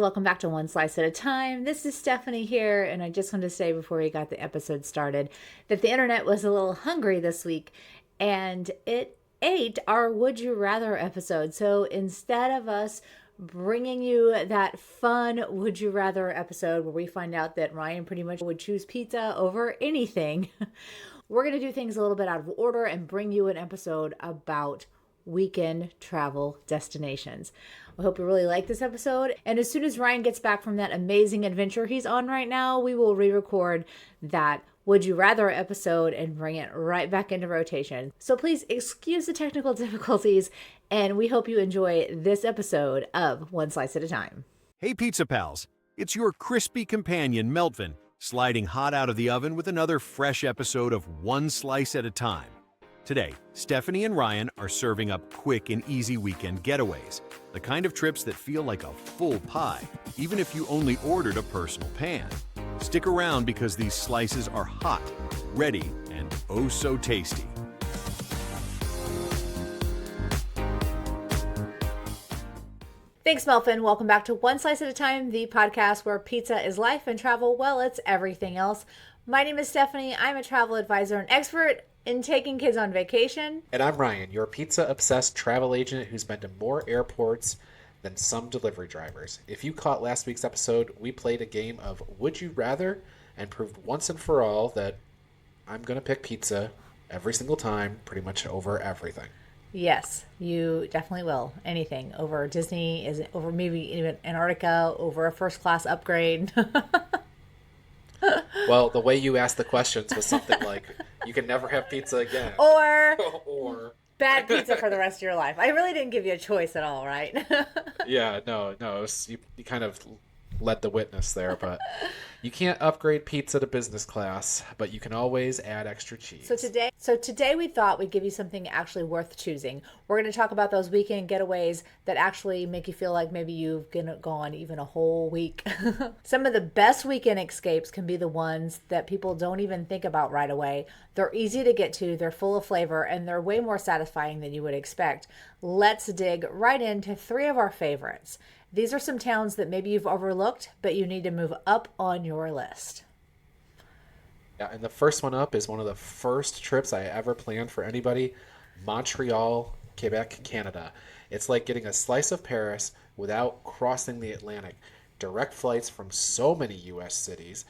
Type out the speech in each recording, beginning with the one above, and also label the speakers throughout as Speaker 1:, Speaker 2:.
Speaker 1: Welcome back to One Slice at a Time. This is Stephanie here, and I just wanted to say before we got the episode started that the internet was a little hungry this week, and it ate our Would You Rather episode. So instead of us bringing you that fun Would You Rather episode where we find out that Ryan pretty much would choose pizza over anything, we're going to do things a little bit out of order and bring you an episode about weekend travel destinations. I hope you really like this episode. And as soon as Ryan gets back from that amazing adventure he's on right now, we will re-record that Would You Rather episode and bring it right back into rotation. So please excuse the technical difficulties, and we hope you enjoy this episode of One Slice at a Time.
Speaker 2: Hey Pizza Pals, it's your crispy companion Meltvin, sliding hot out of the oven with another fresh episode of One Slice at a Time. Today, Stephanie and Ryan are serving up quick and easy weekend getaways, the kind of trips that feel like a full pie, even if you only ordered a personal pan. Stick around because these slices are hot, ready, and oh so tasty.
Speaker 1: Thanks, Meltvin. Welcome back to One Slice at a Time, the podcast where pizza is life and travel, well, it's everything else. My name is Stephanie. I'm a travel advisor and expert in taking kids on vacation.
Speaker 3: And I'm Ryan, your pizza-obsessed travel agent who's been to more airports than some delivery drivers. If you caught last week's episode, we played a game of Would You Rather and proved once and for all that I'm going to pick pizza every single time, pretty much over everything.
Speaker 1: Yes, you definitely will. Anything over Disney, is over maybe even Antarctica, over a first class upgrade.
Speaker 3: Well, the way you asked the questions was something like, you can never have pizza again.
Speaker 1: Or bad pizza for the rest of your life. I really didn't give you a choice at all, right?
Speaker 3: Yeah, no. You kind of led the witness there, but you can't upgrade pizza to business class, but you can always add extra cheese.
Speaker 1: So today we thought we'd give you something actually worth choosing. We're going to talk about those weekend getaways that actually make you feel like maybe you've gone even a whole week. Some of the best weekend escapes can be the ones that people don't even think about right away. They're easy to get to, they're full of flavor, and they're way more satisfying than you would expect. Let's dig right into 3 of our favorites. These are some towns that maybe you've overlooked, but you need to move up on your list.
Speaker 3: Yeah, and the first one up is one of the first trips I ever planned for anybody, Montreal, Quebec, Canada. It's like getting a slice of Paris without crossing the Atlantic. Direct flights from so many U.S. cities,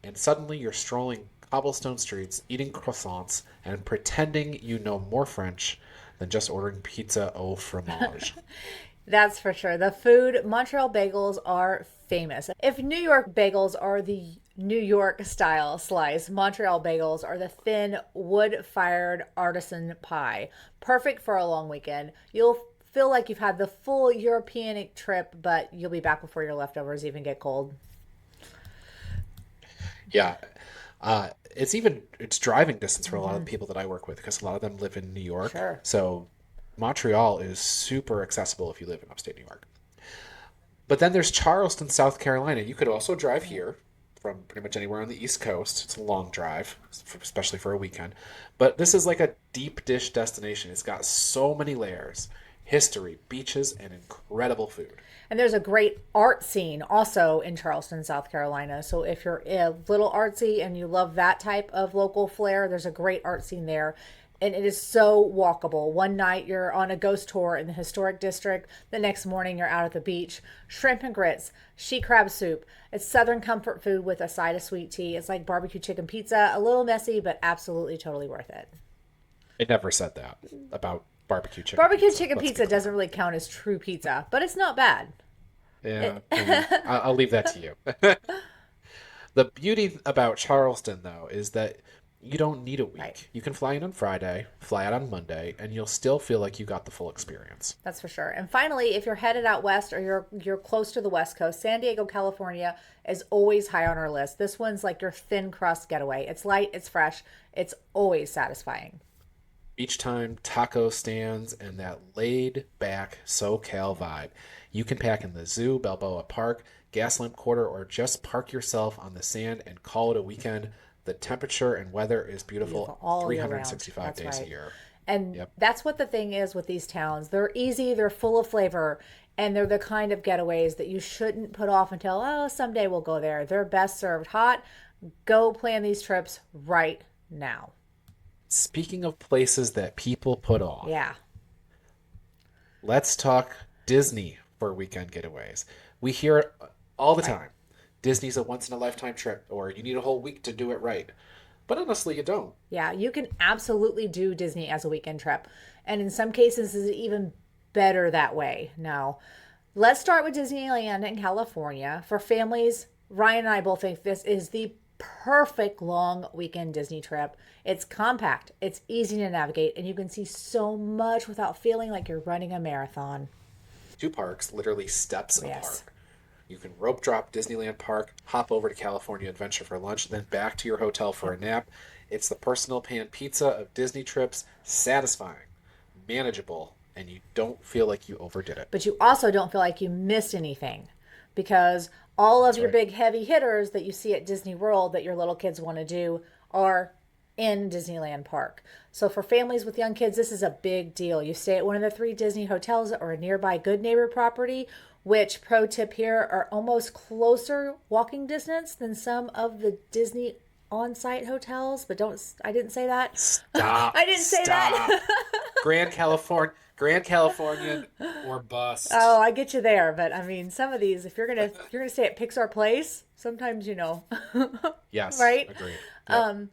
Speaker 3: and suddenly you're strolling cobblestone streets, eating croissants, and pretending you know more French than just ordering pizza au fromage.
Speaker 1: That's for sure. The food, Montreal bagels are famous. If New York bagels are the New York style slice, Montreal bagels are the thin wood-fired artisan pie. Perfect for a long weekend. You'll feel like you've had the full European trip, but you'll be back before your leftovers even get cold.
Speaker 3: Yeah. It's driving distance for a lot of the people that I work with because a lot of them live in New York.
Speaker 1: Sure.
Speaker 3: So Montreal is super accessible if you live in upstate New York. But then there's Charleston, South Carolina. You could also drive here from pretty much anywhere on the East Coast. It's a long drive, especially for a weekend. But this is like a deep dish destination. It's got so many layers, history, beaches, and incredible food.
Speaker 1: And there's a great art scene also in Charleston, South Carolina. So if you're a little artsy and you love that type of local flair, there's a great art scene there. And it is so walkable. One night you're on a ghost tour in the historic district. The next morning you're out at the beach. Shrimp and grits, she crab soup. It's Southern comfort food with a side of sweet tea. It's like barbecue chicken pizza. A little messy, but absolutely totally worth it.
Speaker 3: I never said that about barbecue chicken
Speaker 1: Barbecue
Speaker 3: pizza.
Speaker 1: chicken pizza doesn't really count as true pizza, but it's not bad.
Speaker 3: Yeah, I'll leave that to you. The beauty about Charleston, though, is that you don't need a week.
Speaker 1: Right.
Speaker 3: You can fly in on Friday, fly out on Monday, and you'll still feel like you got the full experience.
Speaker 1: That's for sure. And finally, if you're headed out west or you're close to the West Coast, San Diego, California is always high on our list. This one's like your thin crust getaway. It's light, it's fresh, it's always satisfying.
Speaker 3: Beach time, taco stands, and that laid-back SoCal vibe. You can pack in the zoo, Balboa Park, Gaslamp Quarter, or just park yourself on the sand and call it a weekend. The temperature and weather is beautiful
Speaker 1: all
Speaker 3: 365 days a year.
Speaker 1: And that's what the thing is with these towns. They're easy, they're full of flavor, And they're the kind of getaways that you shouldn't put off until, oh, someday we'll go there. They're best served hot. Go plan these trips right now.
Speaker 3: Speaking of places that people put off,
Speaker 1: Yeah.
Speaker 3: let's talk Disney for weekend getaways. We hear it all the time. Disney's a once in a lifetime trip, or you need a whole week to do it right. But honestly, you don't.
Speaker 1: Yeah, you can absolutely do Disney as a weekend trip. And in some cases, it's even better that way. Now, let's start with Disneyland in California. For families, Ryan and I both think this is the perfect long weekend Disney trip. It's compact, it's easy to navigate, and you can see so much without feeling like you're running a marathon.
Speaker 3: 2 parks, literally steps
Speaker 1: Yes.
Speaker 3: apart. You can rope drop Disneyland Park, hop over to California Adventure for lunch, then back to your hotel for a nap. It's the personal pan pizza of Disney trips, satisfying, manageable, and you don't feel like you overdid it.
Speaker 1: But you also don't feel like you missed anything because all of your
Speaker 3: right.
Speaker 1: big heavy hitters that you see at Disney World that your little kids want to do are in Disneyland Park. So for families with young kids, this is a big deal. You stay at one of the 3 Disney hotels or a nearby Good Neighbor property, which, pro tip here, are almost closer walking distance than some of the Disney on-site hotels. But I didn't say that.
Speaker 3: Stop.
Speaker 1: I didn't say that.
Speaker 3: Grand Californian or bust.
Speaker 1: Oh, I get you there, but I mean, some of these, if you're gonna stay at Pixar Place, sometimes
Speaker 3: Yes.
Speaker 1: right?
Speaker 3: Agreed. Yep.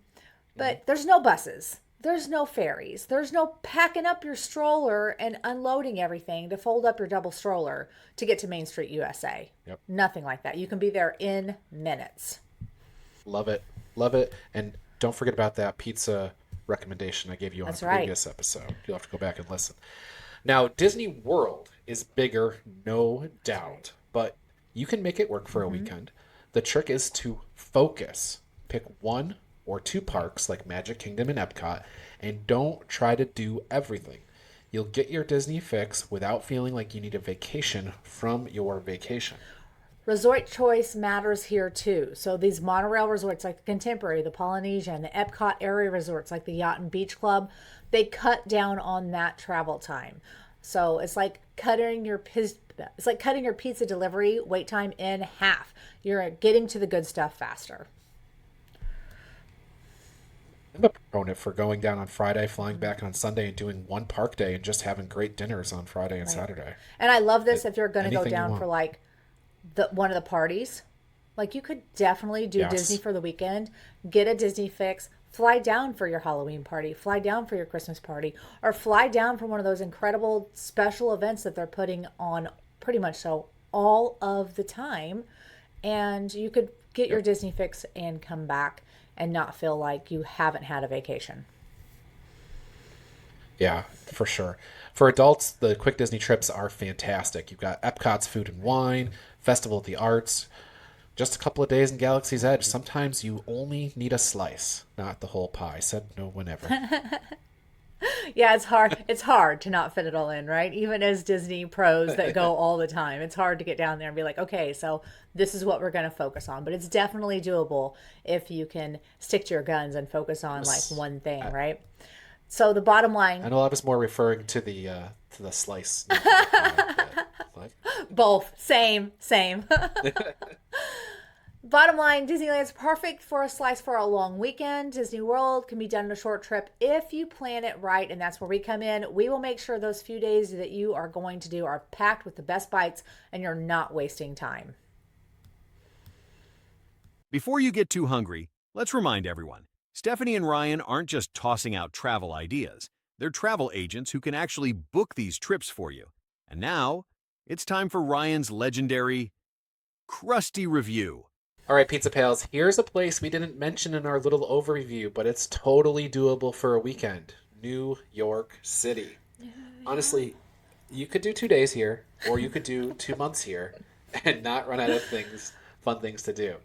Speaker 1: But there's no buses, there's no ferries, there's no packing up your stroller and unloading everything to fold up your double stroller to get to Main Street, USA.
Speaker 3: Yep.
Speaker 1: Nothing like that. You can be there in minutes.
Speaker 3: Love it. Love it. And don't forget about that pizza recommendation I gave you on
Speaker 1: That's
Speaker 3: a
Speaker 1: right.
Speaker 3: previous episode. You'll have to go back and listen. Now, Disney World is bigger, no doubt, but you can make it work for a weekend. The trick is to focus. Pick 1 or 2 parks like Magic Kingdom and Epcot, and don't try to do everything. You'll get your Disney fix without feeling like you need a vacation from your vacation.
Speaker 1: Resort choice matters here too. So these monorail resorts like the Contemporary, the Polynesian, the Epcot area resorts like the Yacht and Beach Club, they cut down on that travel time. So it's like cutting your pizza delivery wait time in half. You're getting to the good stuff faster.
Speaker 3: I'm a proponent for going down on Friday, flying back on Sunday, and doing 1 park day and just having great dinners on Friday and Saturday.
Speaker 1: And I love this if you're going to go
Speaker 3: Anything you
Speaker 1: down
Speaker 3: want.
Speaker 1: for like one of the parties. Like you could definitely do
Speaker 3: Yes.
Speaker 1: Disney for the weekend, get a Disney fix, fly down for your Halloween party, fly down for your Christmas party, or fly down for one of those incredible special events that they're putting on pretty much so all of the time. And you could get your Disney fix and come back and not feel like you haven't had a vacation.
Speaker 3: Yeah, for sure. For adults, the quick Disney trips are fantastic. You've got Epcot's Food and Wine, Festival of the Arts, just a couple of days in Galaxy's Edge. Sometimes you only need a slice, not the whole pie. Said no one ever.
Speaker 1: Yeah, it's hard. It's hard to not fit it all in, right? Even as Disney pros that go all the time, it's hard to get down there and be like, okay, so this is what we're going to focus on. But it's definitely doable if you can stick to your guns and focus on like one thing, right? So the bottom line,
Speaker 3: I know I was more referring to the slice. Like,
Speaker 1: both same. Bottom line, Disneyland's perfect for a slice for a long weekend. Disney World can be done in a short trip if you plan it right, and that's where we come in. We will make sure those few days that you are going to do are packed with the best bites and you're not wasting time.
Speaker 2: Before you get too hungry, let's remind everyone, Stephanie and Ryan aren't just tossing out travel ideas. They're travel agents who can actually book these trips for you. And now, it's time for Ryan's legendary Crusty review.
Speaker 3: all right, Pizza Pals, here's a place we didn't mention in our little overview, but it's totally doable for a weekend. New York City. Honestly, you could do 2 days here, or you could do 2 months here, and not run out of fun things to do.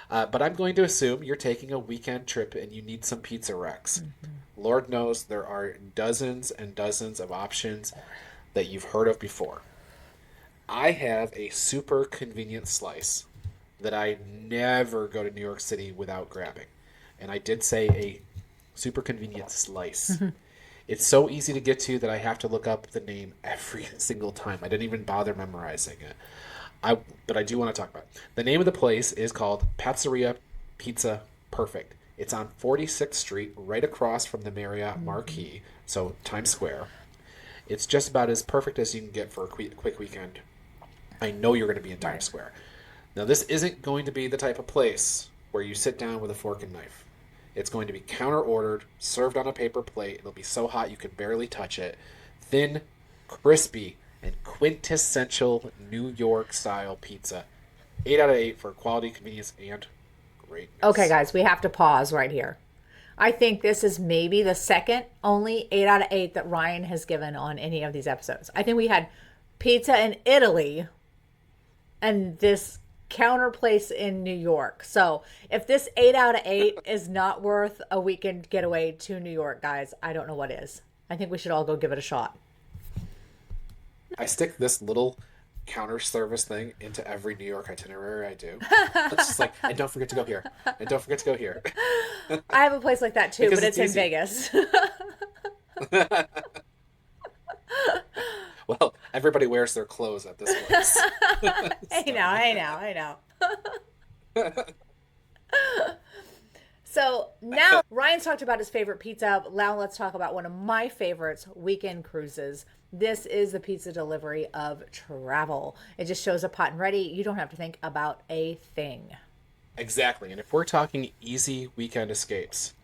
Speaker 3: But I'm going to assume you're taking a weekend trip and you need some pizza wrecks. Lord knows there are dozens and dozens of options that you've heard of before. I have a super convenient slice that I never go to New York City without grabbing. And I did say a super convenient slice. It's so easy to get to that I have to look up the name every single time. I didn't even bother memorizing it. But I do want to talk about it. The name of the place is called Pizzeria Pizza Perfect. It's on 46th Street, right across from the Marriott Marquis, so Times Square. It's just about as perfect as you can get for a quick weekend. I know you're going to be in Times Square. Now, this isn't going to be the type of place where you sit down with a fork and knife. It's going to be counter-ordered, served on a paper plate. It'll be so hot you can barely touch it. Thin, crispy, and quintessential New York-style pizza. 8 out of 8 for quality, convenience, and greatness.
Speaker 1: Okay, guys, we have to pause right here. I think this is maybe the second only 8 out of 8 that Ryan has given on any of these episodes. I think we had pizza in Italy and this counter place in New York. So if this 8 out of 8 is not worth a weekend getaway to New York, guys, I don't know what is. I think we should all go give it a shot.
Speaker 3: I stick this little counter service thing into every New York itinerary I do. It's just like, and don't forget to go here. And don't forget to go here.
Speaker 1: I have a place like that too,
Speaker 3: Because
Speaker 1: but it's in
Speaker 3: easy.
Speaker 1: Vegas.
Speaker 3: Well, everybody wears their clothes at this place.
Speaker 1: I know. So now Ryan's talked about his favorite pizza. Now let's talk about one of my favorites, weekend cruises. This is the pizza delivery of travel. It just shows up hot and ready. You don't have to think about a thing.
Speaker 3: Exactly. And if we're talking easy weekend escapes,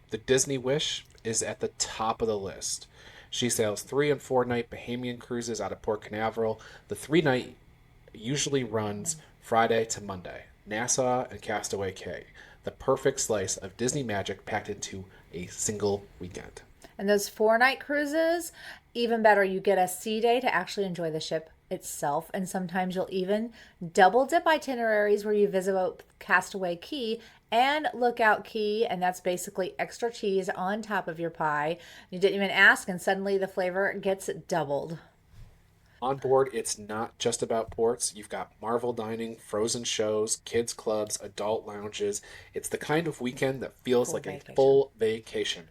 Speaker 3: the Disney Wish is at the top of the list. She sails 3 and 4 night Bahamian cruises out of Port Canaveral. The 3 night usually runs Friday to Monday. Nassau and Castaway Cay. The perfect slice of Disney magic packed into a single weekend.
Speaker 1: And those 4 night cruises, even better, you get a sea day to actually enjoy the ship itself. And sometimes you'll even double dip itineraries where you visit Castaway Cay and Lookout Cay. And that's basically extra cheese on top of your pie. You didn't even ask, and suddenly the flavor gets doubled.
Speaker 3: On board, it's not just about ports. You've got Marvel dining, frozen shows, kids clubs, adult lounges. It's the kind of weekend that feels like a full vacation.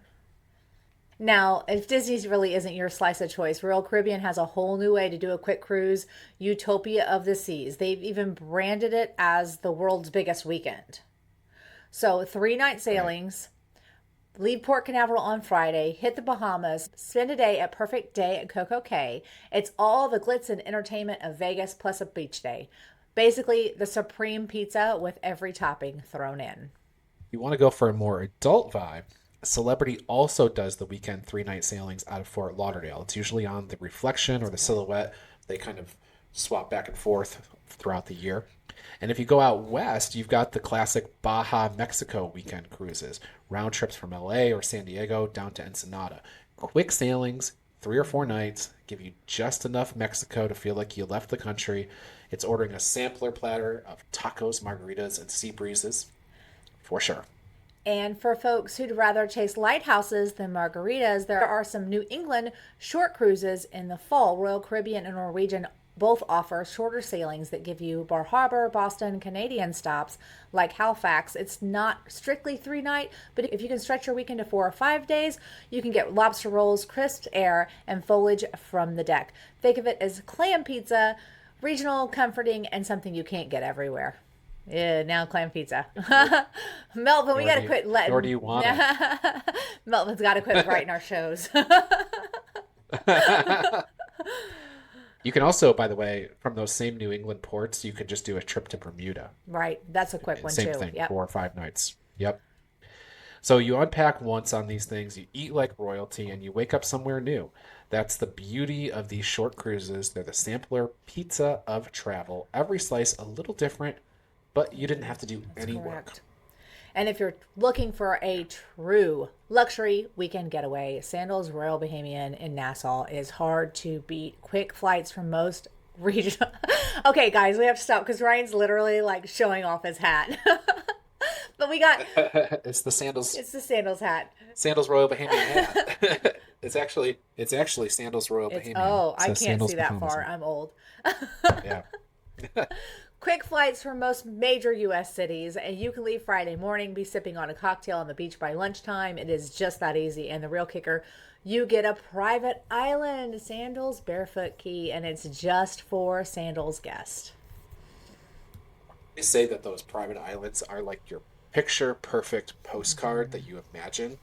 Speaker 1: Now, if Disney's really isn't your slice of choice, Royal Caribbean has a whole new way to do a quick cruise, Utopia of the Seas. They've even branded it as the world's biggest weekend. So 3 night sailings, leave Port Canaveral on Friday, hit the Bahamas, spend a day at Perfect Day at Coco Cay. It's all the glitz and entertainment of Vegas plus a beach day. Basically, the supreme pizza with every topping thrown in.
Speaker 3: You want to go for a more adult vibe? Celebrity also does the weekend 3 night sailings out of Fort Lauderdale. It's usually on the Reflection or the Silhouette. They kind of swap back and forth throughout the year. And if you go out west, you've got the classic Baja Mexico weekend cruises, round trips from LA or San Diego down to Ensenada. Quick sailings, 3 or 4 nights, give you just enough Mexico to feel like you left the country. It's ordering a sampler platter of tacos, margaritas, and sea breezes, for sure.
Speaker 1: And for folks who'd rather chase lighthouses than margaritas, there are some New England short cruises in the fall. Royal Caribbean and Norwegian both offer shorter sailings that give you Bar Harbor, Boston, Canadian stops like Halifax. It's not strictly 3 night, but if you can stretch your weekend to 4 or 5 days, you can get lobster rolls, crisp air, and foliage from the deck. Think of it as clam pizza, regional, comforting, and something you can't get everywhere. Yeah, now clam pizza. Meltvin, we got to quit letting...
Speaker 3: Nor do you want it.
Speaker 1: Meltvin's got to quit writing our shows.
Speaker 3: You can also, by the way, from those same New England ports, you could just do a trip to Bermuda.
Speaker 1: Right. That's a quick one,
Speaker 3: Same
Speaker 1: too.
Speaker 3: thing,
Speaker 1: Yep.
Speaker 3: 4 or 5 nights. Yep. So you unpack once on these things, you eat like royalty, and you wake up somewhere new. That's the beauty of these short cruises. They're the sampler pizza of travel. Every slice a little different, but you didn't have to do any work.
Speaker 1: And if you're looking for a true luxury weekend getaway, Sandals Royal Bahamian in Nassau is hard to beat. Quick flights from most regional... Okay, guys, we have to stop because Ryan's literally like showing off his hat. But we got...
Speaker 3: It's the Sandals.
Speaker 1: It's the Sandals hat.
Speaker 3: Sandals Royal Bahamian hat. It's actually Sandals Royal Bahamian.
Speaker 1: Oh, I can't
Speaker 3: Sandals
Speaker 1: see that
Speaker 3: Bahamas.
Speaker 1: far. I'm old.
Speaker 3: Yeah.
Speaker 1: Quick flights from most major U.S. cities, and you can leave Friday morning, be sipping on a cocktail on the beach by lunchtime. It is just that easy. And the real kicker, you get a private island, Sandals Barefoot Key, and it's just for Sandals guests.
Speaker 3: They say that those private islands are like your picture-perfect postcard that you imagine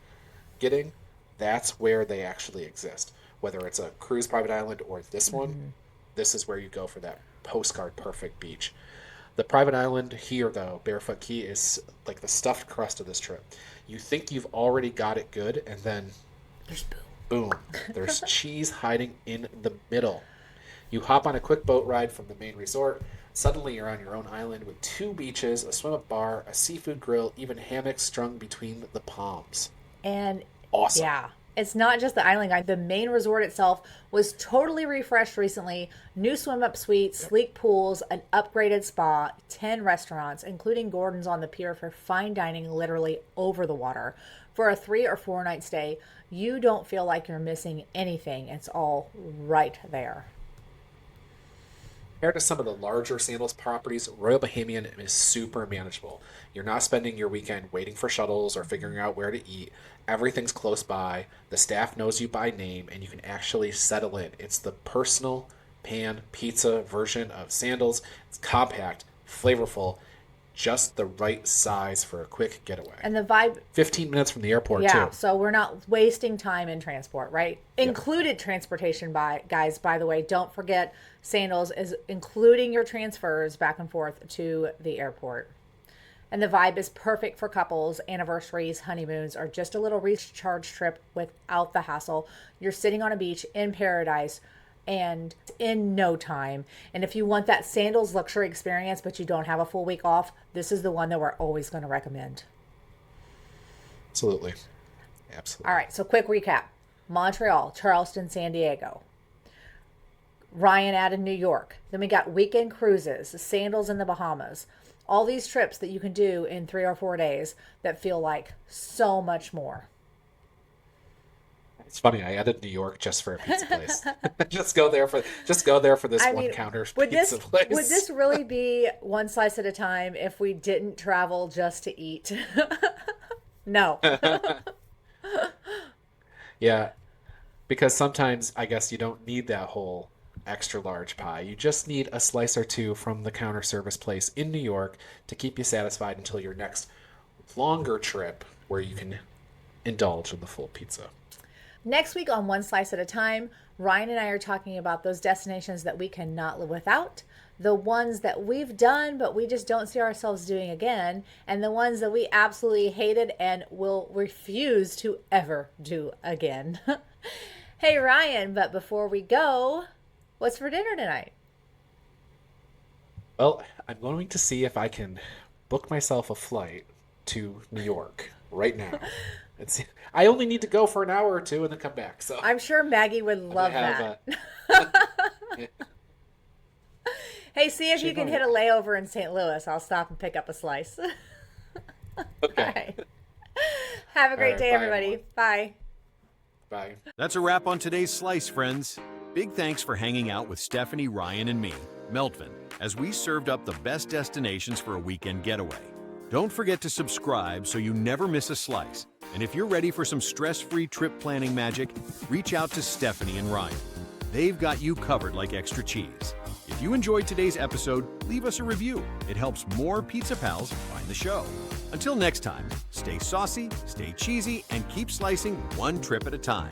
Speaker 3: getting. That's where they actually exist. Whether it's a cruise private island or this one, this is where you go for that postcard perfect beach. The private island here, though, Barefoot Key, is like the stuffed crust of this trip. You think you've already got it good, and then
Speaker 1: There's
Speaker 3: boom, there's cheese hiding in the middle. You hop on a quick boat ride from the main resort. Suddenly you're on your own island with 2 beaches, a swim-up bar, a seafood grill, even hammocks strung between the palms.
Speaker 1: And
Speaker 3: awesome.
Speaker 1: Yeah. It's not just the island guide. The main resort itself was totally refreshed recently. New swim-up suite, sleek pools, an upgraded spa, 10 restaurants, including Gordon's on the pier for fine dining literally over the water. For a 3 or 4 night stay, you don't feel like you're missing anything. It's all right there.
Speaker 3: Compared to some of the larger Sandals properties, Royal Bahamian is super manageable. You're not spending your weekend waiting for shuttles or figuring out where to eat. Everything's close by. The staff knows you by name, and you can actually settle in. It's the personal pan pizza version of Sandals. It's compact, flavorful, just the right size for a quick getaway.
Speaker 1: And the vibe...
Speaker 3: 15 minutes from the airport,
Speaker 1: yeah,
Speaker 3: too.
Speaker 1: so we're not wasting time in transport, right? Yep. Included transportation, guys, by the way. Don't forget, Sandals is including your transfers back and forth to the airport. And the vibe is perfect for couples, anniversaries, honeymoons, or just a little recharge trip without the hassle. You're sitting on a beach in paradise and in no time. And if you want that Sandals luxury experience, but you don't have a full week off, this is the one that we're always going to recommend.
Speaker 3: Absolutely. Absolutely.
Speaker 1: All right, so quick recap. Montreal, Charleston, San Diego. Ryan added New York. Then we got weekend cruises, Sandals in the Bahamas. All these trips that you can do in 3 or 4 days that feel like so much more.
Speaker 3: It's funny. I added New York just for a pizza place. just go there for this counter pizza place.
Speaker 1: Would this really be one slice at a time if we didn't travel just to eat? No.
Speaker 3: Yeah, because sometimes I guess you don't need that whole extra large pie. You just need a slice or two from the counter service place in New York to keep you satisfied until your next longer trip where you can indulge in the full pizza.
Speaker 1: Next week on One Slice at a Time, Ryan and I are talking about those destinations that we cannot live without, the ones that we've done but we just don't see ourselves doing again, and the ones that we absolutely hated and will refuse to ever do again. Hey Ryan, but before we go, what's for dinner tonight?
Speaker 3: Well, I'm going to see if I can book myself a flight to New York right now. I only need to go for an hour or two and then come back. So
Speaker 1: I'm sure Maggie would love that. Hey, see if you can hit a layover in St. Louis. I'll stop and pick up a slice.
Speaker 3: Okay.
Speaker 1: Right. Have a great day, everybody. Everyone. Bye.
Speaker 3: Bye.
Speaker 2: That's a wrap on today's Slice, friends. Big thanks for hanging out with Stephanie, Ryan, and me, Meltvin, as we served up the best destinations for a weekend getaway. Don't forget to subscribe so you never miss a slice. And if you're ready for some stress-free trip planning magic, reach out to Stephanie and Ryan. They've got you covered like extra cheese. If you enjoyed today's episode, leave us a review. It helps more pizza pals find the show. Until next time, stay saucy, stay cheesy, and keep slicing one trip at a time.